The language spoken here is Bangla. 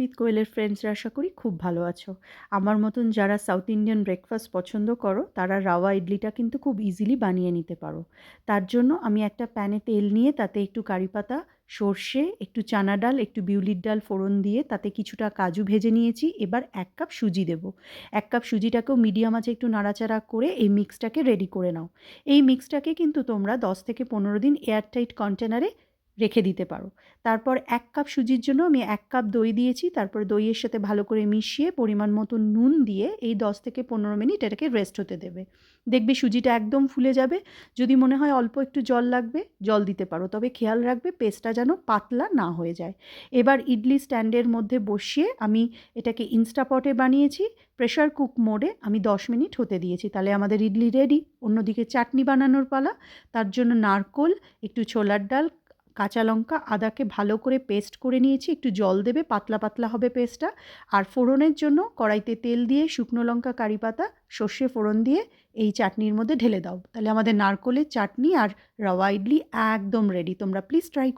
উইথ কোয়েলের ফ্রেন্ডসরা আশা করি খুব ভালো আছো। আমার মতন যারা সাউথ ইন্ডিয়ান ব্রেকফাস্ট পছন্দ করো তারা রাওয়া ইডলিটা কিন্তু খুব ইজিলি বানিয়ে নিতে পারো। তার জন্য আমি একটা প্যানে তেল নিয়ে তাতে একটু কারি পাতা, সর্ষে, একটু চানা ডাল, একটু বিউলির ডাল ফোড়ন দিয়ে তাতে কিছুটা কাজু ভেজে নিয়েছি। এবার 1 কাপ সুজি দেবো। 1 কাপ সুজিটাকেও মিডিয়াম আঁচে একটু নাড়াচাড়া করে এই মিক্সটাকে রেডি করে নাও। এই মিক্সটাকে কিন্তু তোমরা 10 থেকে 15 দিন এয়ারটাইট কন্টেনারে রেখে দিতে পারো। তারপর 1 কাপ সুজির জন্য আমি 1 কাপ দই দিয়েছি। তারপরে দইয়ের সাথে ভালো করে মিশিয়ে পরিমাণ মতো নুন দিয়ে এই 10 থেকে 15 মিনিট এটাকে রেস্ট হতে দেবে। দেখবে সুজিটা একদম ফুলে যাবে। যদি মনে হয় অল্প একটু জল লাগবে, জল দিতে পারো। তবে খেয়াল রাখবে পেস্টটা যেন পাতলা না হয়ে যায়। এবার ইডলি স্ট্যান্ডের মধ্যে বসিয়ে আমি এটাকে ইনস্টাপটে বানিয়েছি। প্রেশার কুক মোডে আমি 10 মিনিট হতে দিয়েছি। তাহলে আমাদের ইডলি রেডি। অন্যদিকে চাটনি বানানোর পালা। তার জন্য নারকোল, একটু ছোলার ডাল, কাঁচা লঙ্কা, আদাকে ভালো করে পেস্ট করে নিয়েছি। একটু জল দেবে, পাতলা পাতলা হবে পেস্টটা। আর ফোড়নের জন্য কড়াইতে তেল দিয়ে শুকনো লঙ্কা, কারি পাতা, সর্ষে ফোড়ন দিয়ে এই চাটনির মধ্যে ঢেলে দাও। তাহলে আমাদের নারকোলের চাটনি আর রাওয়া ইডলি একদম রেডি। তোমরা প্লিজ ট্রাই